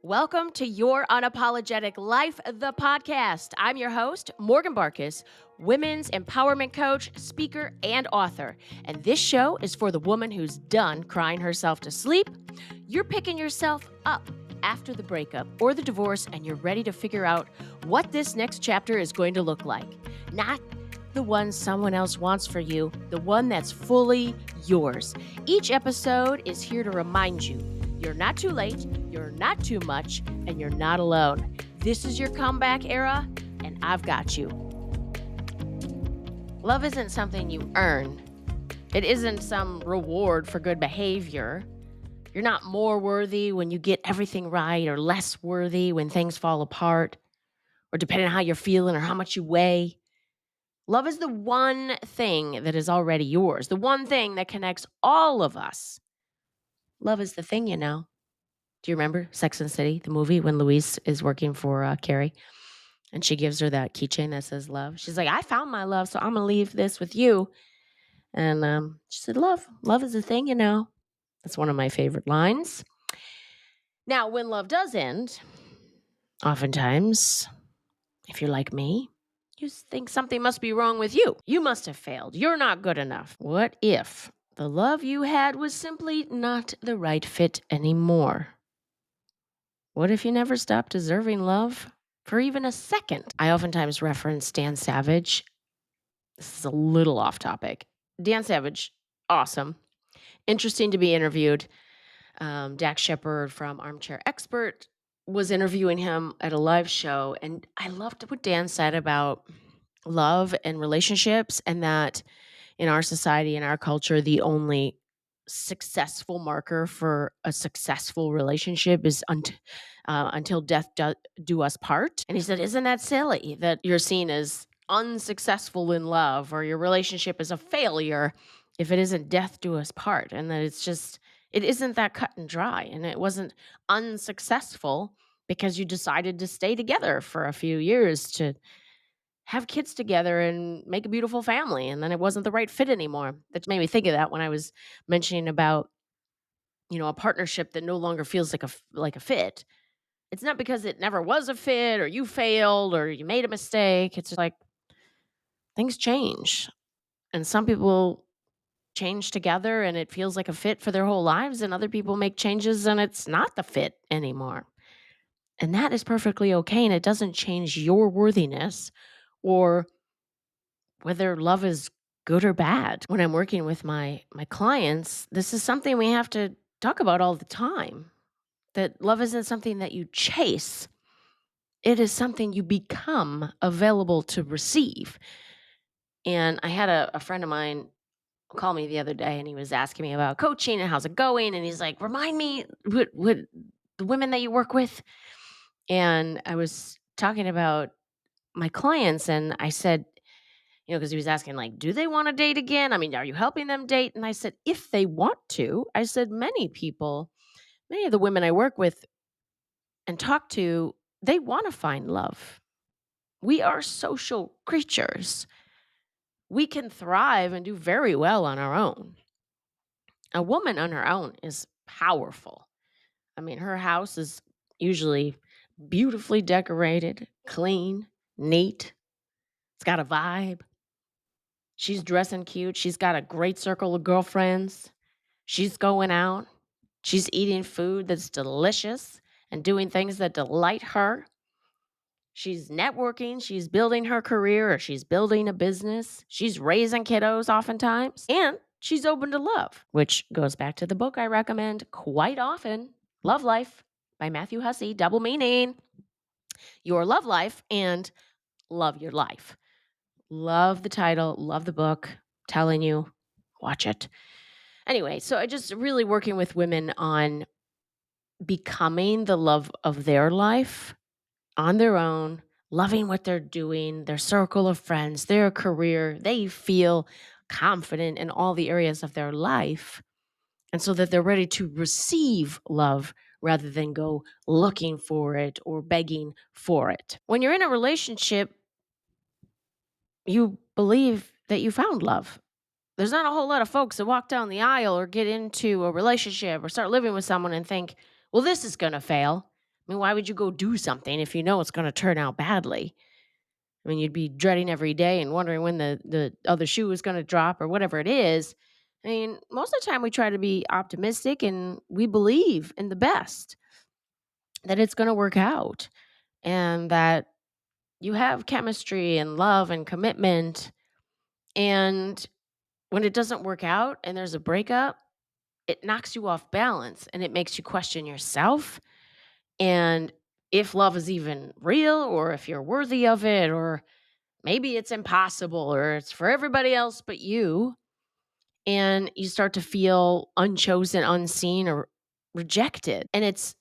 Welcome to Your Unapologetic Life, the podcast. I'm your host, Morgan Barkis, women's empowerment coach, speaker, and author. And this show is for the woman who's done crying herself to sleep. You're picking yourself up after the breakup or the divorce, and you're ready to figure out what this next chapter is going to look like. Not the one someone else wants for you, the one that's fully yours. Each episode is here to remind you you're not too late, you're not too much, and you're not alone. This is your comeback era, and I've got you. Love isn't something you earn. It isn't some reward for good behavior. You're not more worthy when you get everything right or less worthy when things fall apart or depending on how you're feeling or how much you weigh. Love is the one thing that is already yours, the one thing that connects all of us. Love is the thing, you know. Do you remember Sex and the City, the movie, when Louise is working for Carrie and she gives her that keychain that says love? She's like, I found my love, so I'm going to leave this with you. And she said, love is the thing, you know. That's one of my favorite lines. Now, when love does end, oftentimes, if you're like me, you think something must be wrong with you. You must have failed. You're not good enough. What if the love you had was simply not the right fit anymore? What if you never stopped deserving love for even a second? I oftentimes reference Dan Savage. This is a little off topic. Dan Savage, awesome. Interesting to be interviewed. Dax Shepard from Armchair Expert was interviewing him at a live show, and I loved what Dan said about love and relationships, and that in our society, in our culture, the only successful marker for a successful relationship is until death do us part. And he said, isn't that silly that you're seen as unsuccessful in love or your relationship is a failure if it isn't death do us part? And that it isn't that cut and dry. And it wasn't unsuccessful because you decided to stay together for a few years to have kids together and make a beautiful family. And then it wasn't the right fit anymore. That made me think of that when I was mentioning about, a partnership that no longer feels like a fit. It's not because it never was a fit or you failed or you made a mistake. It's like things change. And some people change together and it feels like a fit for their whole lives. And other people make changes and it's not the fit anymore. And that is perfectly okay. And it doesn't change your worthiness or whether love is good or bad. When I'm working with my clients, this is something we have to talk about all the time. That love isn't something that you chase. It is something you become available to receive. And I had a friend of mine call me the other day and he was asking me about coaching and how's it going. And he's like, remind me what the women that you work with. And I was talking about my clients and I said, because he was asking like, do they want to date again? I mean, are you helping them date? And I said, if they want to, I said, many of the women I work with and talk to, they want to find love. We are social creatures. We can thrive and do very well on our own. A woman on her own is powerful. I mean, her house is usually beautifully decorated, clean, neat. It's got a vibe. She's dressing cute. She's got a great circle of girlfriends. She's going out. She's eating food that's delicious and doing things that delight her. She's networking. She's building her career or she's building a business. She's raising kiddos oftentimes. And she's open to love, which goes back to the book I recommend quite often, Love Life by Matthew Hussey, double meaning. Your love life and love your life. Love the title, love the book. Telling you, watch it. Anyway, so I just really working with women on becoming the love of their life on their own, loving what they're doing, their circle of friends, their career. They feel confident in all the areas of their life. And so that they're ready to receive love rather than go looking for it or begging for it. When you're in a relationship, you believe that you found love. There's not a whole lot of folks that walk down the aisle or get into a relationship or start living with someone and think, well, this is going to fail. I mean, why would you go do something if you know it's going to turn out badly? I mean, you'd be dreading every day and wondering when the other shoe is going to drop or whatever it is. I mean, most of the time we try to be optimistic and we believe in the best, that it's going to work out and that you have chemistry and love and commitment. And when it doesn't work out and there's a breakup, it knocks you off balance and it makes you question yourself and if love is even real or if you're worthy of it, or maybe it's impossible or it's for everybody else but you. And you start to feel unchosen, unseen, or rejected. And it's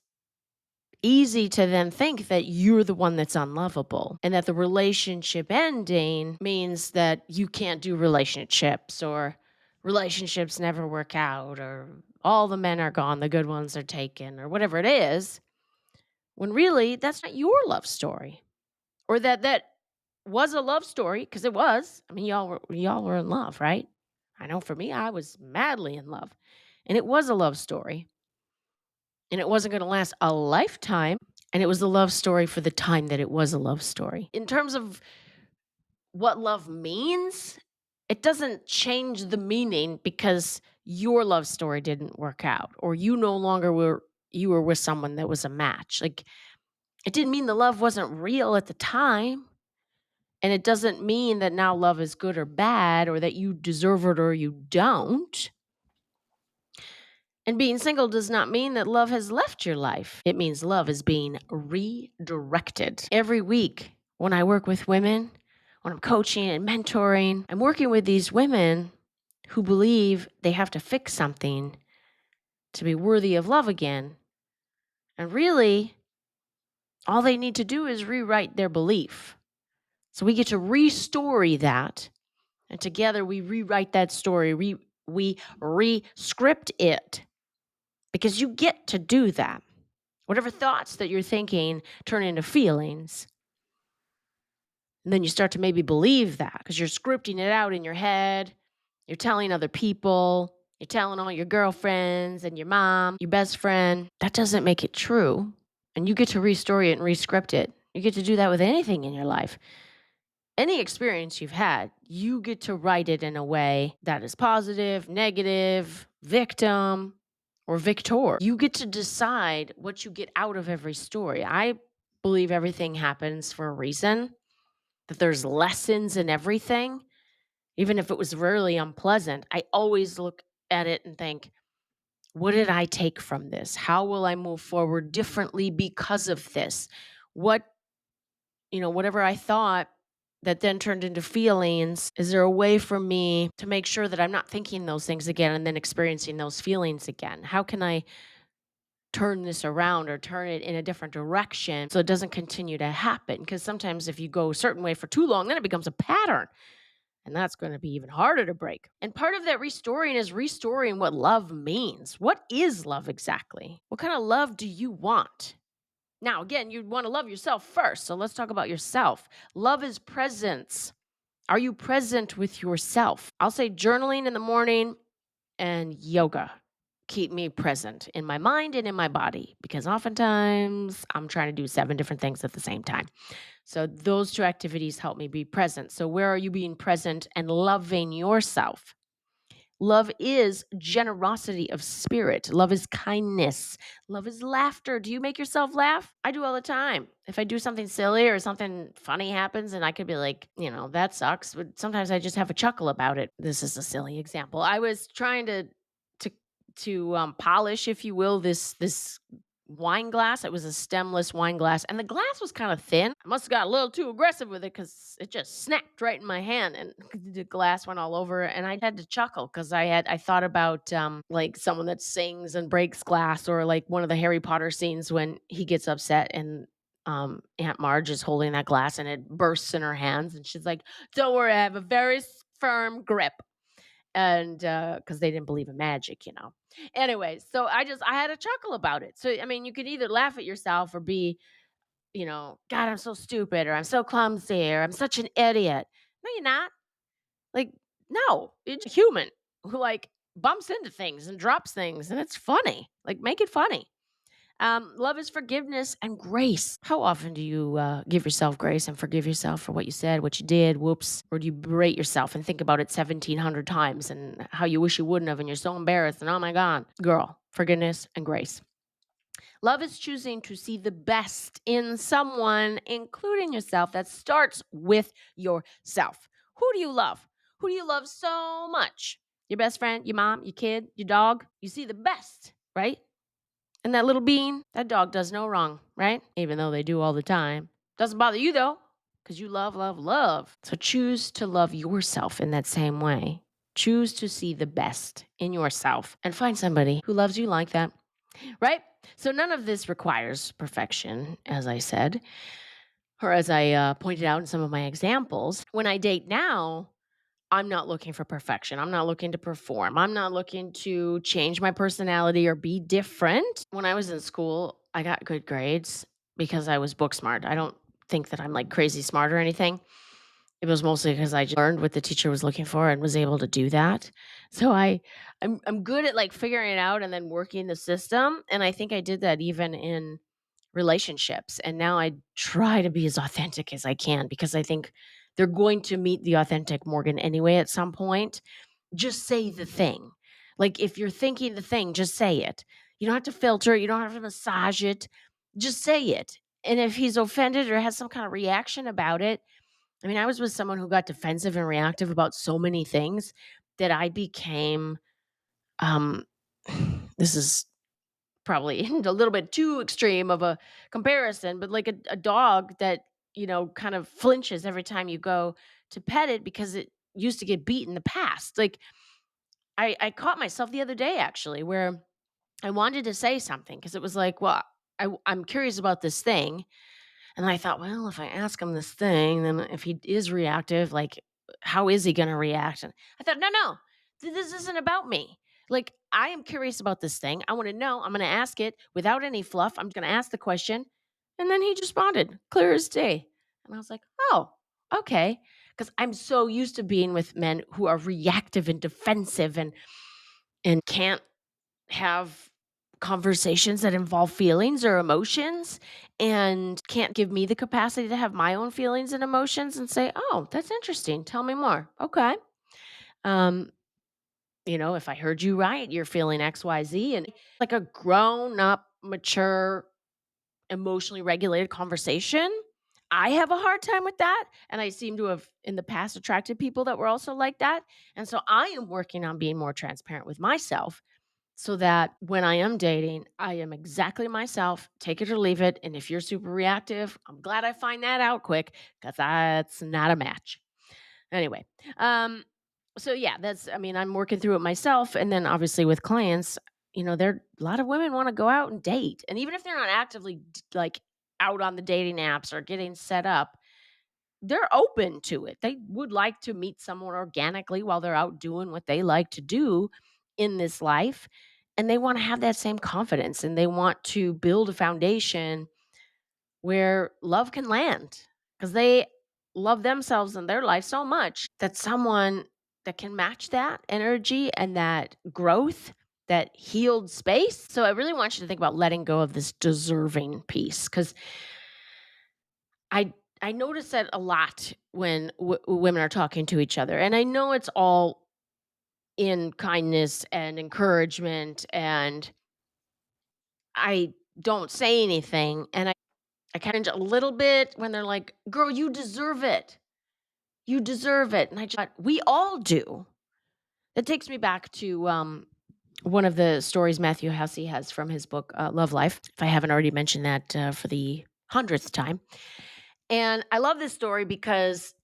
easy to then think that you're the one that's unlovable and that the relationship ending means that you can't do relationships, or relationships never work out, or all the men are gone, the good ones are taken, or whatever it is, when really that's not your love story. Or that was a love story, because it was. I mean, y'all were in love, right? I know for me, I was madly in love. And it was a love story. And it wasn't going to last a lifetime. And it was a love story for the time that it was a love story. In terms of what love means, it doesn't change the meaning because your love story didn't work out, or you no longer were with someone that was a match. Like, it didn't mean the love wasn't real at the time. And it doesn't mean that now love is good or bad, or that you deserve it or you don't. And being single does not mean that love has left your life. It means love is being redirected. Every week when I work with women, when I'm coaching and mentoring, I'm working with these women who believe they have to fix something to be worthy of love again. And really, all they need to do is rewrite their belief. So we get to restory that. And together we rewrite that story. We re-script it, because you get to do that. Whatever thoughts that you're thinking turn into feelings. And then you start to maybe believe that because you're scripting it out in your head. You're telling other people. You're telling all your girlfriends and your mom, your best friend. That doesn't make it true. And you get to restory it and re-script it. You get to do that with anything in your life. Any experience you've had, you get to write it in a way that is positive, negative, victim, or victor. You get to decide what you get out of every story. I believe everything happens for a reason, that there's lessons in everything. Even if it was really unpleasant, I always look at it and think, what did I take from this? How will I move forward differently because of this? Whatever I thought that then turned into feelings, is there a way for me to make sure that I'm not thinking those things again and then experiencing those feelings again? How can I turn this around or turn it in a different direction so it doesn't continue to happen? Because sometimes if you go a certain way for too long, then it becomes a pattern. And that's going to be even harder to break. And part of that restoring is restoring what love means. What is love exactly? What kind of love do you want? Now, again, you'd want to love yourself first. So let's talk about yourself. Love is presence. Are you present with yourself? I'll say journaling in the morning and yoga keep me present in my mind and in my body, because oftentimes I'm trying to do 7 different things at the same time. So those 2 activities help me be present. So where are you being present and loving yourself? Love is generosity of spirit. Love is kindness. Love is laughter. Do you make yourself laugh? I do all the time. If I do something silly or something funny happens, and I could be like, that sucks, but sometimes I just have a chuckle about it. This is a silly example. I was trying to polish, if you will, this wine glass. It was a stemless wine glass, and the glass was kind of thin. I must have got a little too aggressive with it because it just snapped right in my hand, and the glass went all over. And I had to chuckle because I thought about like someone that sings and breaks glass, or like one of the Harry Potter scenes when he gets upset and Aunt Marge is holding that glass and it bursts in her hands, and she's like, "Don't worry, I have a very firm grip." And because they didn't believe in magic. Anyway, so I had a chuckle about it. So I mean, you could either laugh at yourself or be, God, I'm so stupid, or I'm so clumsy, or I'm such an idiot. No, you're not. Like, no, you're just a human who like bumps into things and drops things, and it's funny. Like, make it funny. Love is forgiveness and grace. How often do you give yourself grace and forgive yourself for what you said, what you did, whoops? Or do you berate yourself and think about it 1,700 times and how you wish you wouldn't have and you're so embarrassed and oh my God? Girl, forgiveness and grace. Love is choosing to see the best in someone, including yourself. That starts with yourself. Who do you love? Who do you love so much? Your best friend, your mom, your kid, your dog? You see the best, right? And that little bean, that dog does no wrong, right? Even though they do all the time. Doesn't bother you though, because you love, love, love. So choose to love yourself in that same way. Choose to see the best in yourself and find somebody who loves you like that, right? So none of this requires perfection, as I said, or as I pointed out in some of my examples. When I date now, I'm not looking for perfection. I'm not looking to perform. I'm not looking to change my personality or be different. When I was in school, I got good grades because I was book smart. I don't think that I'm like crazy smart or anything. It was mostly because I just learned what the teacher was looking for and was able to do that. So I'm good at like figuring it out and then working the system. And I think I did that even in relationships. And now I try to be as authentic as I can because I think they're going to meet the authentic Morgan anyway at some point. Just say the thing. Like if you're thinking the thing, just say it. You don't have to filter it, you don't have to massage it. Just say it. And if he's offended or has some kind of reaction about it, I mean, I was with someone who got defensive and reactive about so many things that I became um this is probably a little bit too extreme of a comparison, but like a dog that, kind of flinches every time you go to pet it because it used to get beat in the past. Like I caught myself the other day actually where I wanted to say something because it was like, well, I'm curious about this thing. And I thought, well, if I ask him this thing, then if he is reactive, like, how is he going to react? And I thought, no, no, this isn't about me. Like, I am curious about this thing. I want to know. I'm going to ask it without any fluff. I'm going to ask the question. And then he just responded, clear as day. And I was like, oh, okay. Because I'm so used to being with men who are reactive and defensive and can't have conversations that involve feelings or emotions and can't give me the capacity to have my own feelings and emotions and say, "Oh, that's interesting. Tell me more." Okay. Um, if I heard you right, you're feeling XYZ and like a grown up, mature, emotionally regulated conversation. I have a hard time with that. And I seem to have in the past attracted people that were also like that. And so I am working on being more transparent with myself so that when I am dating, I am exactly myself, take it or leave it. And if you're super reactive, I'm glad I find that out quick because that's not a match. Anyway, um, so yeah, I mean, I'm working through it myself. And then obviously with clients, there a lot of women want to go out and date. And even if they're not actively like out on the dating apps or getting set up, they're open to it. They would like to meet someone organically while they're out doing what they like to do in this life. And they want to have that same confidence and they want to build a foundation where love can land because they love themselves and their life so much that someone that can match that energy and that growth, that healed space. So I really want you to think about letting go of this deserving piece because I I notice that a lot when women are talking to each other, and I know it's all in kindness and encouragement, and I don't say anything, and I kind of a little bit when they're like, "Girl, you deserve it. You deserve it," and I just we all do. That takes me back to one of the stories Matthew Hussey has from his book Love Life. If I haven't already mentioned that for the 100th time. And I love this story because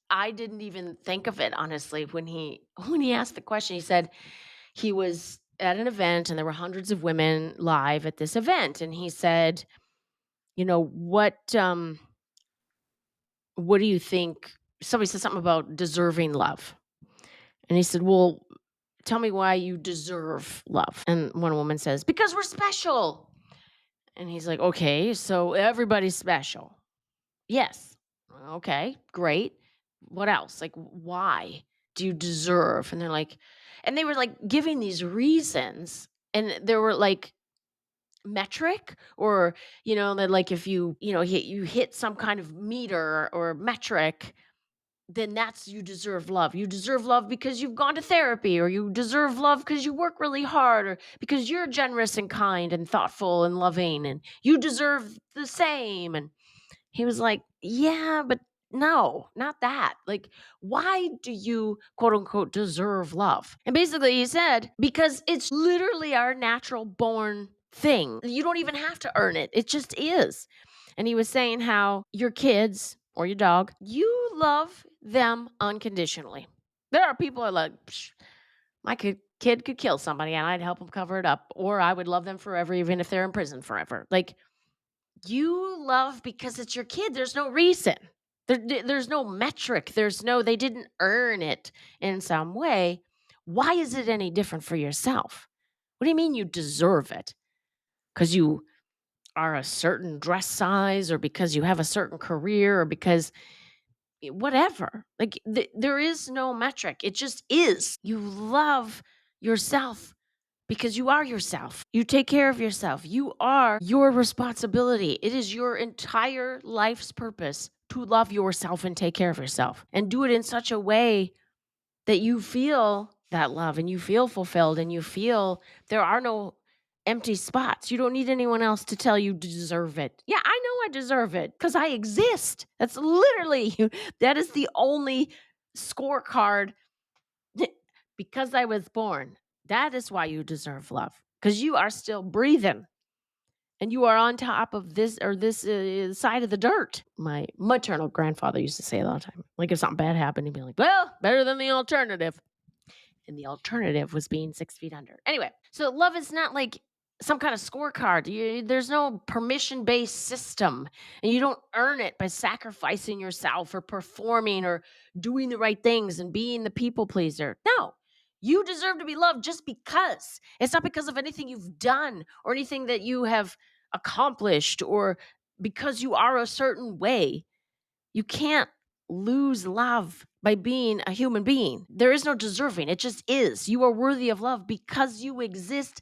I didn't even think of it honestly when he when he asked the question. He said he was at an event and there were hundreds of women live at this event and he said, what do you think somebody said something about deserving love. And he said, "Well, tell me why you deserve love." And one woman says, "Because we're special." And he's like, "Okay, so everybody's special." Yes. Okay, great. What else? Like, why do you deserve? And they were like giving these reasons. And there were like metric, or that, like, if you hit some kind of meter or metric, then that's you deserve love. You deserve love because you've gone to therapy, or you deserve love because you work really hard, or because you're generous and kind and thoughtful and loving, and you deserve the same. And he was like, "Yeah, but no, not that. Like, why do you, quote unquote, deserve love?" And basically, he said, because it's literally our natural born thing. You don't even have to earn it, it just is. And he was saying how your kids or your dog, you love them unconditionally. There are people who are like, "Psh, my kid could kill somebody and I'd help them cover it up, or I would love them forever, even if they're in prison forever." Like, you love because it's your kid. There's no reason. There's no metric. They didn't earn it in some way. Why is it any different for yourself? What do you mean you deserve it? Because you are a certain dress size, or because you have a certain career, or because whatever. Like, there is no metric. It just is. You love yourself because you are yourself. You take care of yourself. You are your responsibility. It is your entire life's purpose to love yourself and take care of yourself, and do it in such a way that you feel that love and you feel fulfilled and you feel there are no empty spots. You don't need anyone else to tell you deserve it. Yeah, I know I deserve it because I exist. That's literally, that is the only scorecard. Because I was born. That is why you deserve love, because you are still breathing and you are on top of this side of the dirt. My maternal grandfather used to say it all the time. Like, if something bad happened, he'd be like, "Well, better than the alternative." And the alternative was being 6 feet under. Anyway, so love is not like some kind of scorecard. There's no permission based system, and you don't earn it by sacrificing yourself or performing or doing the right things and being the people pleaser. No, you deserve to be loved just because. It's not because of anything you've done or anything that you have accomplished, or because you are a certain way. You can't lose love by being a human being. There is no deserving. It just is. You are worthy of love because you exist.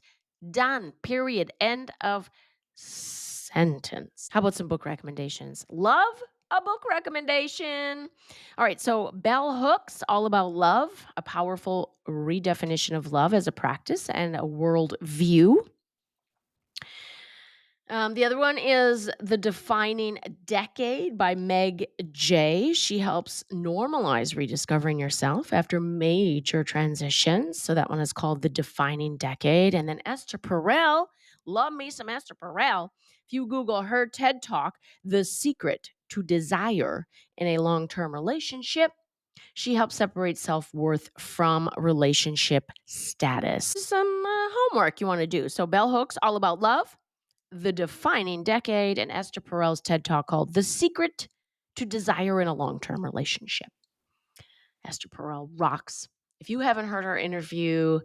Done. Period. End of sentence. How about some book recommendations? Love a book recommendation. All right. So, Bell Hooks, All About Love, a powerful redefinition of love as a practice and a world view. The other one is The Defining Decade by Meg J. She helps normalize rediscovering yourself after major transitions. So that one is called The Defining Decade. And then Esther Perel, love me some Esther Perel. If you Google her TED Talk, The Secret to Desire in a Long-Term Relationship, she helps separate self-worth from relationship status. Some homework you want to do. So Bell Hooks, All About Love, The Defining Decade, and Esther Perel's TED Talk called The Secret to Desire in a Long-Term Relationship. Esther Perel rocks. If you haven't heard her interview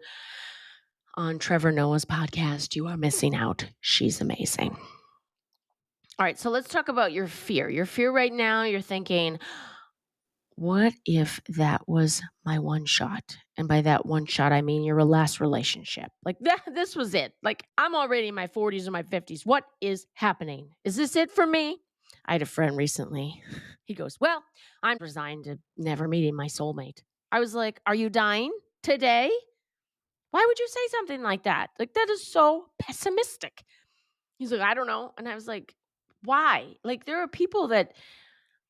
on Trevor Noah's podcast, you are missing out. She's amazing. All right, so let's talk about your fear. Your fear right now, you're thinking, what if that was my one shot? And by that one shot, I mean your last relationship. Like, this was it. Like, I'm already in my 40s or my 50s. What is happening? Is this it for me? I had a friend recently. He goes, "Well, I'm resigned to never meeting my soulmate." I was like, "Are you dying today? Why would you say something like that? Like, that is so pessimistic." He's like, "I don't know." And I was like, "Why?" Like, there are people that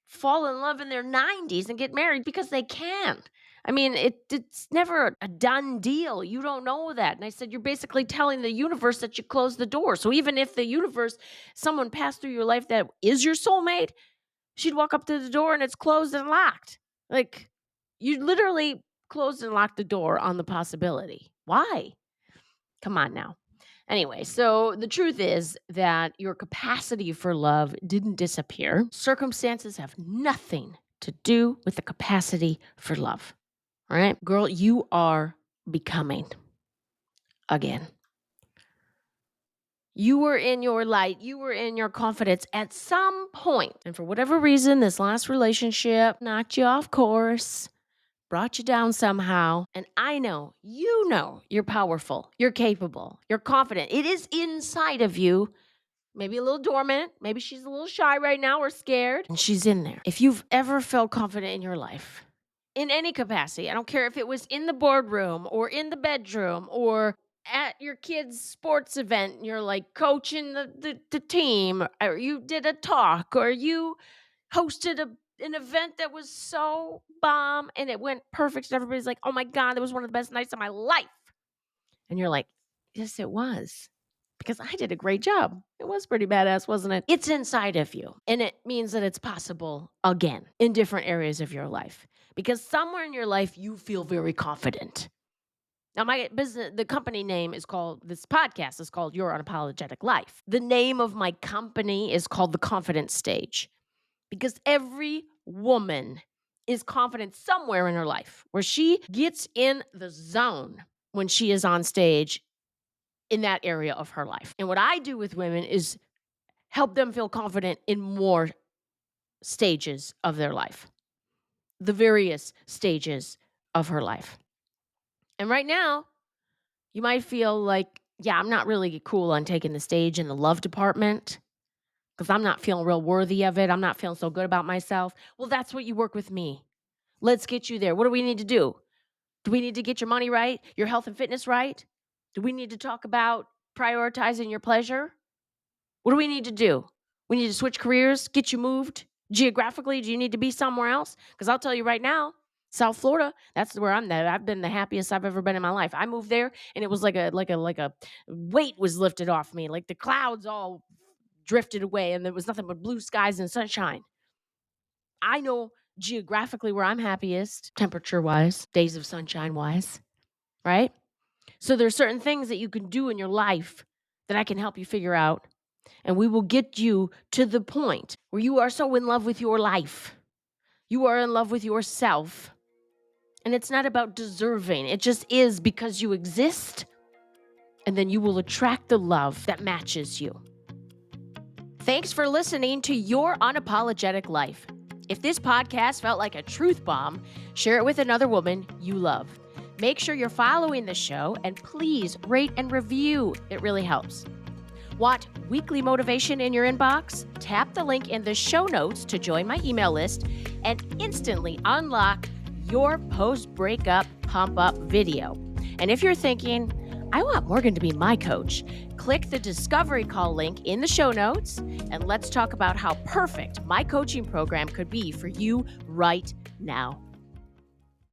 fall in love in their 90s and get married because they can. I mean, it's never a done deal. You don't know that. And I said, you're basically telling the universe that you closed the door. So even if the universe, someone passed through your life that is your soulmate, she'd walk up to the door and it's closed and locked. Like, you literally closed and locked the door on the possibility. Why? Come on now. Anyway, so the truth is that your capacity for love didn't disappear. Circumstances have nothing to do with the capacity for love. All right, girl, you are becoming again. You were in your light, you were in your confidence at some point. And for whatever reason, this last relationship knocked you off course, brought you down somehow. And I know, you're powerful, you're capable, you're confident. It is inside of you. Maybe a little dormant. Maybe she's a little shy right now or scared. And she's in there. If you've ever felt confident in your life, in any capacity, I don't care if it was in the boardroom or in the bedroom or at your kid's sports event, and you're like coaching the team, or you did a talk, or you hosted an event that was so bomb and it went perfect. And everybody's like, oh my God, that was one of the best nights of my life. And you're like, yes, it was. Because I did a great job. It was pretty badass, wasn't it? It's inside of you. And it means that it's possible again in different areas of your life. Because somewhere in your life, you feel very confident. Now, my business, the company name is called, this podcast is called Your Unapologetic Life. The name of my company is called The Confidence Stage. Because every woman is confident somewhere in her life where she gets in the zone when she is on stage in that area of her life. And what I do with women is help them feel confident in more stages of their life, the various stages of her life. And right now, you might feel like, yeah, I'm not really cool on taking the stage in the love department because I'm not feeling real worthy of it. I'm not feeling so good about myself. Well, that's what you work with me. Let's get you there. What do we need to do? Do we need to get your money right? Your health and fitness right? Do we need to talk about prioritizing your pleasure? What do we need to do? We need to switch careers, get you moved geographically. Do you need to be somewhere else? Because I'll tell you right now, South Florida, that's where I'm at. I've been the happiest I've ever been in my life. I moved there and it was like a weight was lifted off me. Like the clouds all drifted away and there was nothing but blue skies and sunshine. I know geographically where I'm happiest, temperature-wise, days of sunshine-wise, right? So there's certain things that you can do in your life that I can help you figure out. And we will get you to the point where you are so in love with your life. You are in love with yourself. And it's not about deserving. It just is because you exist. And then you will attract the love that matches you. Thanks for listening to Your Unapologetic Life. If this podcast felt like a truth bomb, share it with another woman you love. Make sure you're following the show and please rate and review. It really helps. Want weekly motivation in your inbox? Tap the link in the show notes to join my email list and instantly unlock your post-breakup pump-up video. And if you're thinking, I want Morgan to be my coach, click the discovery call link in the show notes and let's talk about how perfect my coaching program could be for you right now.